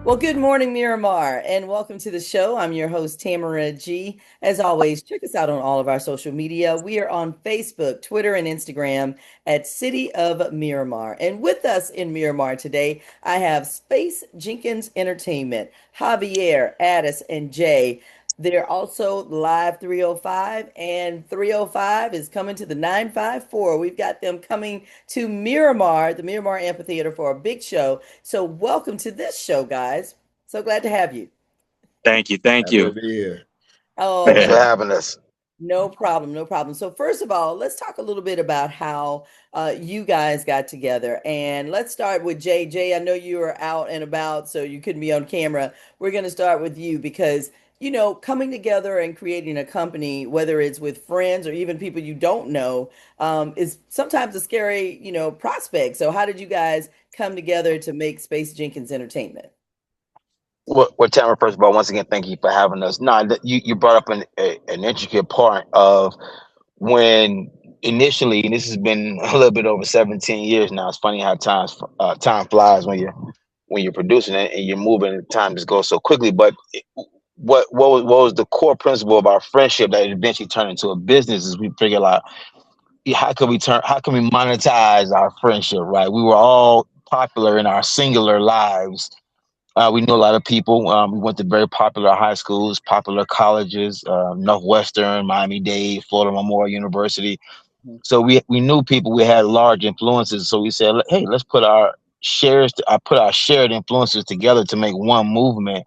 Well, good morning, Miramar, and welcome to the show. I'm your host, Tamara G. As always, check us out on all of our social media. We are on Facebook, Twitter, and Instagram at City of Miramar. And with us in Miramar today, I have Space Jenkins Entertainment, Javier, Attis, and Jay. They're also Live 305, and 305 is coming to the 954. We've got them coming to Miramar, the Miramar Amphitheater, for a big show. So, welcome to this show, guys. So glad to have you. Thank you. Thank Happy to you. be here. Oh, Thanks well, for having us. no problem, no problem. So, first of all, let's talk a little bit about how you guys got together. And let's start with Jay. Jay, I know you were out and about, so you couldn't be on camera. We're going to start with you because, coming together and creating a company, whether it's with friends or even people you don't know, is sometimes a scary, prospect. So, how did you guys come together to make Space Jenkins Entertainment? Well, Tamara, first of all, once again, thank you for having us. No, you brought up an intricate part of when initially, and this has been a little bit over 17 years now. It's funny how time flies when you're producing it and you're moving, and time just goes so quickly. But what was the core principle of our friendship that eventually turned into a business is we figured out, yeah, how can we monetize our friendship, right? We were all popular in our singular lives. We knew a lot of people. We went to very popular high schools, popular colleges, Northwestern, Miami-Dade, Florida Memorial University. Mhm. So we knew people. We had large influences. So we said, hey, let's put our put our shared influences together to make one movement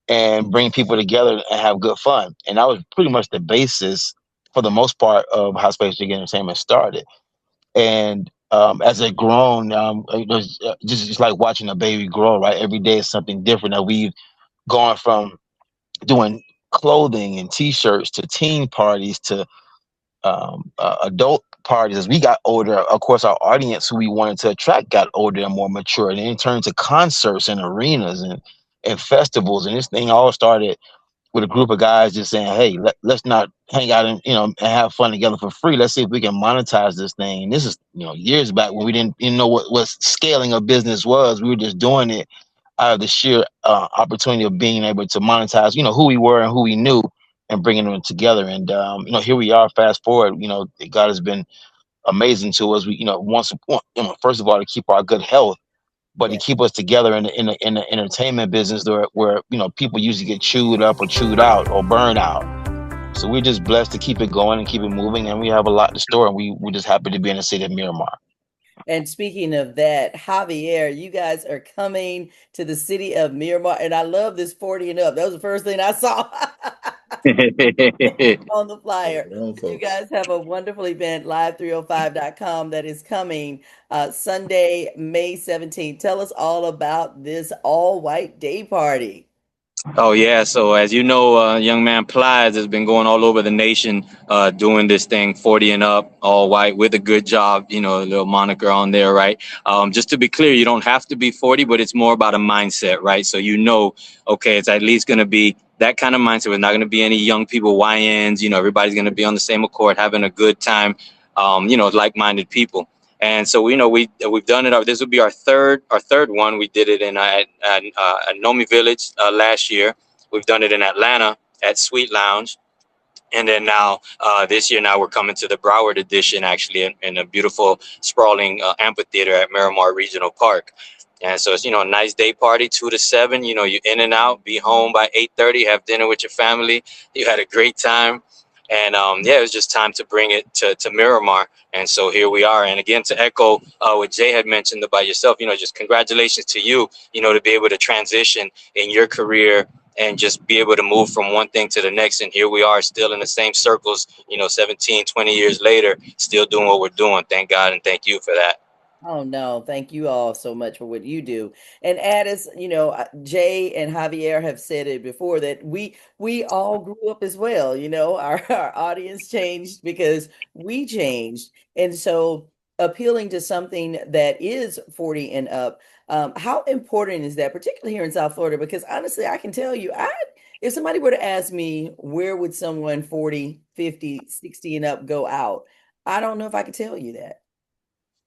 and bring people together and have good fun. And that was pretty much the basis, for the most part, of how Space Jig Entertainment started. And as it grown, it was just like watching a baby grow. Right, every day is something different. That we've gone from doing clothing and T-shirts to teen parties to adult parties. As we got older, of course, our audience who we wanted to attract got older and more mature, and then it turned to concerts and arenas and festivals. And this thing all started with a group of guys just saying, "Hey, let's not hang out and and have fun together for free. Let's see if we can monetize this thing." And this is years back when we didn't know what scaling a business was. We were just doing it out of the sheer opportunity of being able to monetize, who we were and who we knew, and bringing them together. And here we are. Fast forward, God has been amazing to us. We, first of all, to keep our good health, but to Yeah. keep us together in the entertainment business where people usually get chewed up or chewed out or burned out. So we're just blessed to keep it going and keep it moving, and we have a lot to store, and we're just happy to be in the city of Miramar. And speaking of that, Javier, you guys are coming to the city of Miramar, and I love this 40 and up. That was the first thing I saw on the For the flyer. grown You folks. guys have a wonderful event, live305.com, that is coming Sunday, May 17th. Tell us all about this all-white day party. Oh yeah. So as you know, young man Plies has been going all over the nation, doing this thing, 40 and up, all white with a good job. A little moniker on there, right? Just to be clear, you don't have to be 40, but it's more about a mindset, right? So okay, it's at least going to be that kind of mindset. We're not going to be any young people, YNs. Everybody's going to be on the same accord, having a good time. Like-minded people. And so we've done it. This will be our third one. We did it at Nomi Village last year. We've done it in Atlanta at Sweet Lounge, and then now this year we're coming to the Broward edition, actually in a beautiful sprawling amphitheater at Miramar Regional Park. And so it's a nice day party, 2 to 7. You in and out, be home by 8:30, have dinner with your family. You had a great time. And yeah, it was just time to bring it to Miramar. And so here we are. And again, to echo what Jay had mentioned about yourself, just congratulations to you, to be able to transition in your career and just be able to move from one thing to the next. And here we are still in the same circles, 17, 20 years later, still doing what we're doing. Thank God and thank you for that. Oh no, thank you all so much for what you do. And Addis, Jay and Javier have said it before that we all grew up as well. Our audience changed because we changed. And so appealing to something that is 40 and up, how important is that, particularly here in South Florida? Because honestly, I can tell you, if somebody were to ask me where would someone 40, 50, 60 and up go out, I don't know if I could tell you that.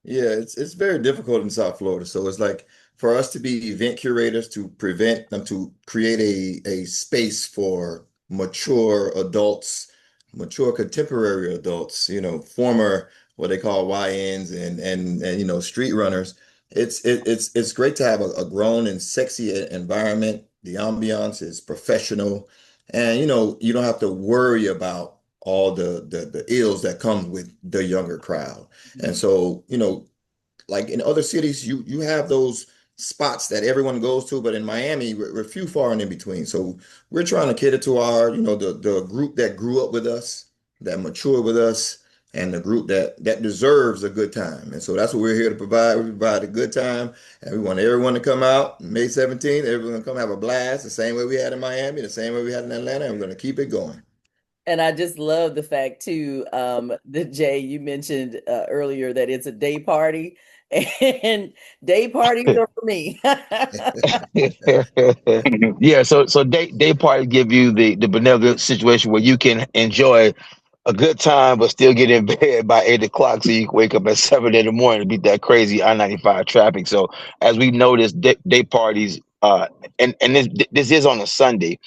Yeah, it's very difficult in South Florida. So it's like for us to be event curators to prevent them to create a space for mature adults, mature contemporary adults, former what they call YNs and street runners. It's great to have a grown and sexy environment. The ambiance is professional, and you don't have to worry about all the ills that come with the younger crowd. And so, like in other cities, you have those spots that everyone goes to, but in Miami, we're few far and in between. So we're trying to cater to our, the group that grew up with us, that matured with us, and the group that deserves a good time. And so that's what we're here to provide. We provide a good time, and we want everyone to come out May 17th. Everyone come have a blast, the same way we had in Miami, the same way we had in Atlanta, and we're going to keep it going. And I just love the fact too, that Jay, you mentioned earlier that it's a day party, and day parties are for me. Yeah, so day parties give you the benevolent situation where you can enjoy a good time, but still get in bed by 8 o'clock, so you can wake up at 7 in the morning to beat that crazy I-95 traffic. So as we noticed, day parties, and this is on a Sunday,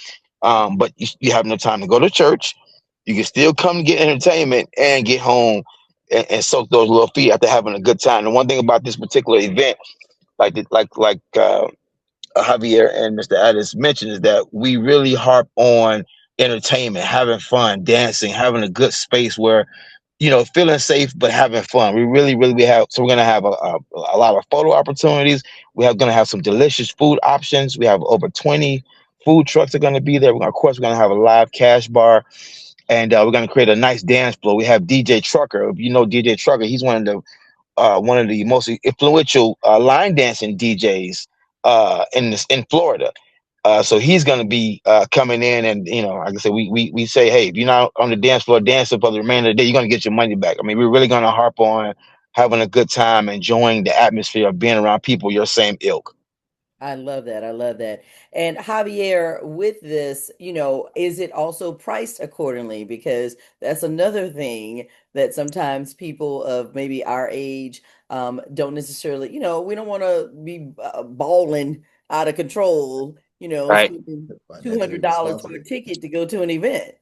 but you have no time to go to church. You can still come to get entertainment and get home and soak those little feet after having a good time. The one thing about this particular event, like Javier and Mr. Attis mentioned, is that we really harp on entertainment, having fun, dancing, having a good space where feeling safe but having fun. We have, so we're gonna have a lot of photo opportunities. We're gonna have some delicious food options. We have over 20 food trucks are gonna be there. Of course, we're gonna have a live cash bar, and we're gonna create a nice dance floor. We have DJ Trucker. If you know DJ Trucker, he's one of the most influential line dancing DJs in Florida. So he's going to be coming in, and like I said, we say, hey, if you're not on the dance floor dancing for the remainder of the day, you're going to get your money back. I mean, we're really going to harp on having a good time, enjoying the atmosphere of being around people your same ilk. I love that. I love that. And Javier, with this, is it also priced accordingly? Because that's another thing that sometimes people of maybe our age don't necessarily, we don't want to be balling out of control, Right. spending Financially $200 for a responsible. ticket to go to an event.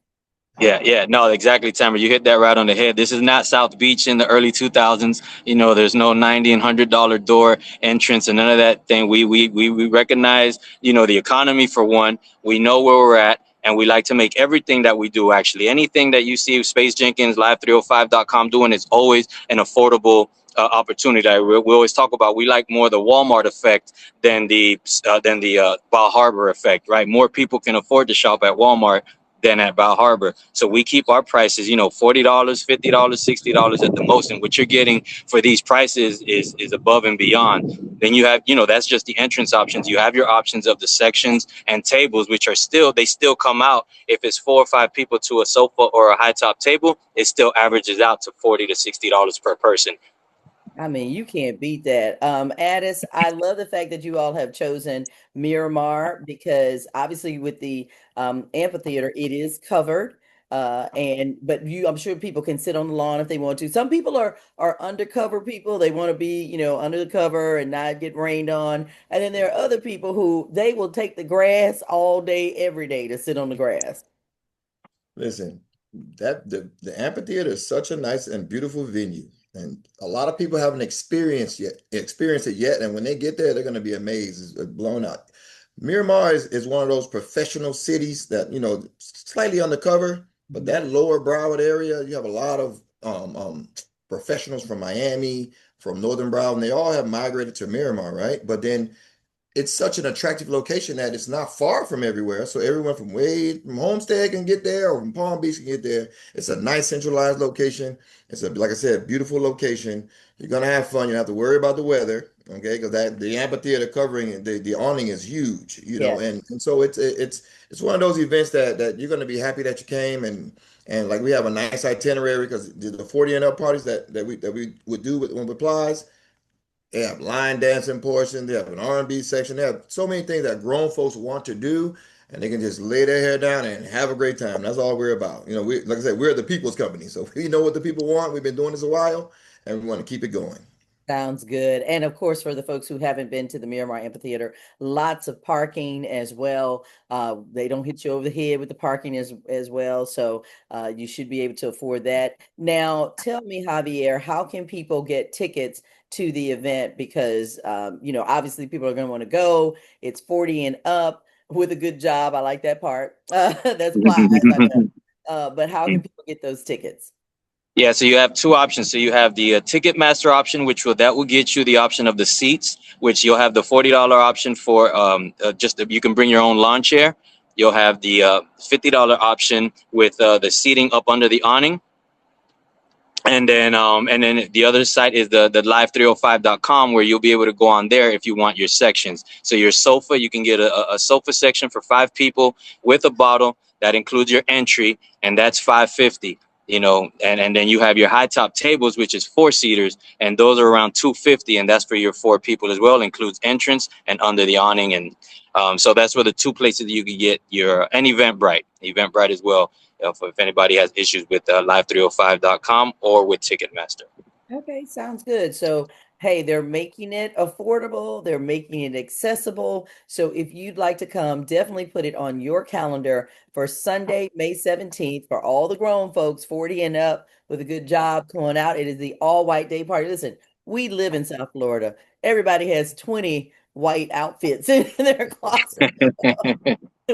Yeah, no, exactly, Tamara. You hit that right on the head. This is not South Beach in the early 2000s. There's no $90 and $100 door entrance and none of that thing. We recognize, the economy for one. We know where we're at, and we like to make everything that we do, actually. Anything that you see Space Jenkins, Live305.com doing is always an affordable opportunity. We always talk about, we like more the Walmart effect than the Bar Harbor effect, right? More people can afford to shop at Walmart than at Val Harbor. So we keep our prices, $40, $50, $60 at the most. And what you're getting for these prices is above and beyond. Then you have, that's just the entrance options. You have your options of the sections and tables, which they still come out. If it's 4 or 5 people to a sofa or a high top table, it still averages out to $40 to $60 per person. I mean, you can't beat that. Addis, I love the fact that you all have chosen Miramar because obviously with the amphitheater, it is covered. But I'm sure people can sit on the lawn if they want to. Some people are undercover people. They want to be, under the cover and not get rained on. And then there are other people who they will take the grass all day, every day to sit on the grass. Listen, that the amphitheater is such a nice and beautiful venue, and a lot of people haven't experienced it yet. And when they get there, they're going to be amazed, blown out. Miramar is one of those professional cities that slightly undercover, but that lower Broward area, you have a lot of professionals from Miami, from Northern Broward, and they all have migrated to Miramar, right? But then it's such an attractive location that it's not far from everywhere. So everyone from Homestead can get there or from Palm Beach can get there. It's a nice centralized location. It's like I said, beautiful location. You're gonna have fun. You don't have to worry about the weather, okay? Because that the amphitheater covering the awning is huge, Yeah. and so it's one of those events that you're gonna be happy that you came and like we have a nice itinerary because the 40 and up parties that we would do with Plies. They have line dancing portion. They have an R&B section. They have so many things that grown folks want to do, and they can just lay their hair down and have a great time. That's all we're about. We like I said, we're the people's company, so we know what the people want. We've been doing this a while, and we want to keep it going. Sounds good. And of course, for the folks who haven't been to the Miramar Amphitheater, lots of parking as well. They don't hit you over the head with the parking as well. So you should be able to afford that. Now, tell me, Javier, how can people get tickets to the event? Because, obviously people are going to want to go. It's 40 and up with a good job. I like that part. That's Plies, I know. But how can people get those tickets? Yeah, so you have two options. So you have the Ticketmaster option, that will get you the option of the seats, which you'll have the $40 option for you can bring your own lawn chair. You'll have the $50 option with the seating up under the awning. And then the other site is the LIVE305.com, where you'll be able to go on there if you want your sections. So your sofa, you can get a sofa section for 5 people with a bottle that includes your entry, and that's $550. And then you have your high top tables, which is 4-seaters, and those are around $250, and that's for your 4 people as well. Includes entrance and under the awning, and so that's where the 2 places you can get your Eventbrite as well. If anybody has issues with live305.com or with Ticketmaster. Okay, sounds good. So, hey, they're making it affordable, they're making it accessible. So, if you'd like to come, definitely put it on your calendar for Sunday, May 17th, for all the grown folks 40 and up with a good job going out. It is the all white day party. Listen, we live in South Florida. Everybody has 20 white outfits in their closet.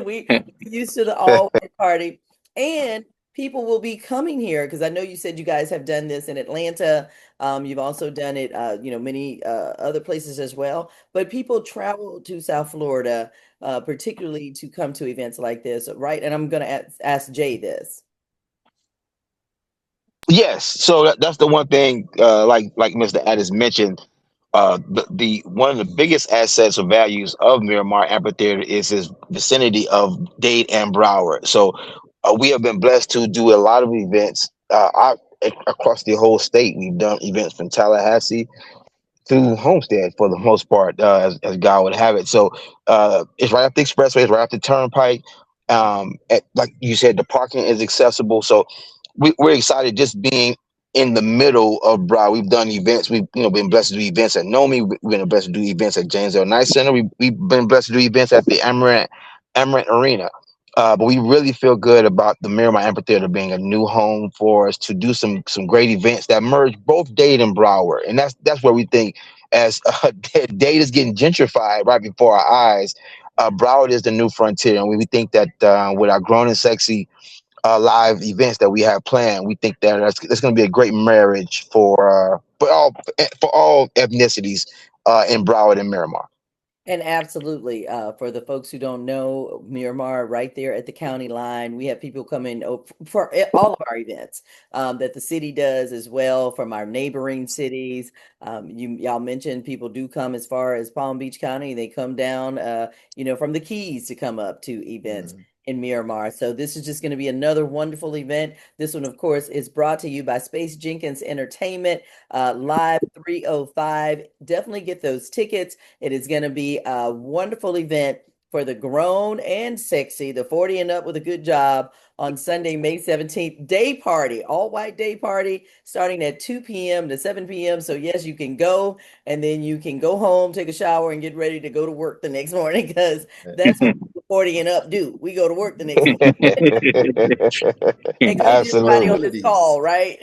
We used to the all white party. And people will be coming here because I know you said you guys have done this in Atlanta. You've also done it, many other places as well. But people travel to South Florida, particularly to come to events like this, right? And I'm going to ask Jay this. Yes, so that's the one thing, like Mr. Attis mentioned. The one of the biggest assets or values of Miramar Amphitheater is its vicinity of Dade and Broward. So we have been blessed to do a lot of events across the whole state. We've done events from Tallahassee to Homestead for the most part, as God would have it. So it's right off the expressway, it's right off the turnpike. Like you said, the parking is accessible. So we're excited just being in the middle of Broward. We've done events. We've been blessed to do events at NOMI. We've been blessed to do events at James L. Knight Center. We've been blessed to do events at the Amarant Arena. But we really feel good about the Miramar Amphitheater being a new home for us to do some great events that merge both Dade and Broward, and that's where we think as Dade is getting gentrified right before our eyes, Broward is the new frontier, and we think that with our grown and sexy live events that we have planned, we think that that's going to be a great marriage for all ethnicities in Broward and Miramar. And absolutely, for the folks who don't know, Miramar, right there at the county line, we have people coming for all of our events that the city does as well from our neighboring cities. Y'all mentioned people do come as far as Palm Beach County. They come down, from the Keys to come up to events. In Miramar. So this is just going to be another wonderful event. This one, of course, is brought to you by Space Jenkins Entertainment, Live 305. Definitely get those tickets. It is going to be a wonderful event for the grown and sexy, the 40 and up with a good job on Sunday, May 17th, day party, all white day party, starting at 2 p.m. to 7 p.m. So yes, you can go and then you can go home, take a shower and get ready to go to work the next morning because that's what 40 and up do. We go to work the next morning. Including everybody on this call, right?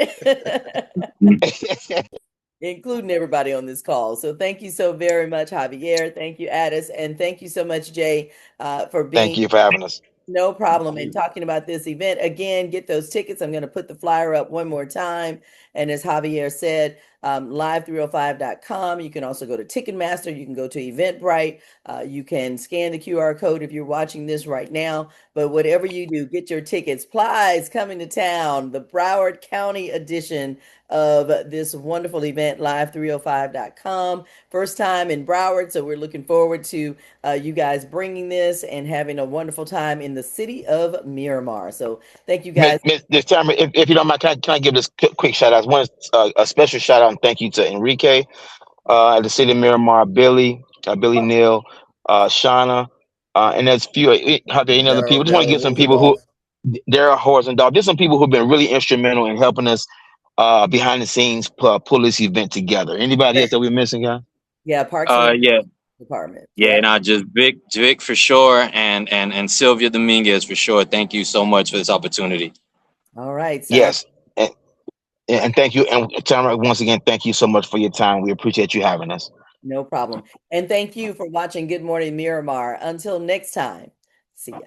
Including everybody on this call. So thank you so very much, Javier. Thank you, Attis. And thank you so much, Jay, for being. Thank you for having us. No problem. And talking about this event again, get those tickets. I'm going to put the flyer up one more time. And as Javier said, live305.com. You can also go to Ticketmaster. You can go to Eventbrite. You can scan the QR code if you're watching this right now. But whatever you do, get your tickets. Plies coming to town, the Broward County edition of this wonderful event, live305.com. First time in Broward, so we're looking forward to you guys bringing this and having a wonderful time in the city of Miramar. So thank you guys. Ms. Tamara, if you don't mind, can I give this quick shout out? One a special shout out and thank you to Enrique at the city of Miramar, Billy Neal, Shauna, and there's a few other people. Just want to get some people who Daryl Horsendorf. There's some people who've been really instrumental in helping us behind the scenes pull this event together. Anybody else that we're missing, guys? Yeah, Parks and Yeah. Department. Yeah, Correct. and just Vic for sure, and Sylvia Dominguez for sure. Thank you so much for this opportunity. All right. Yes. And thank you. And Tamara, once again, thank you so much for your time. We appreciate you having us. No problem. And thank you for watching Good Morning Miramar. Until next time, see ya.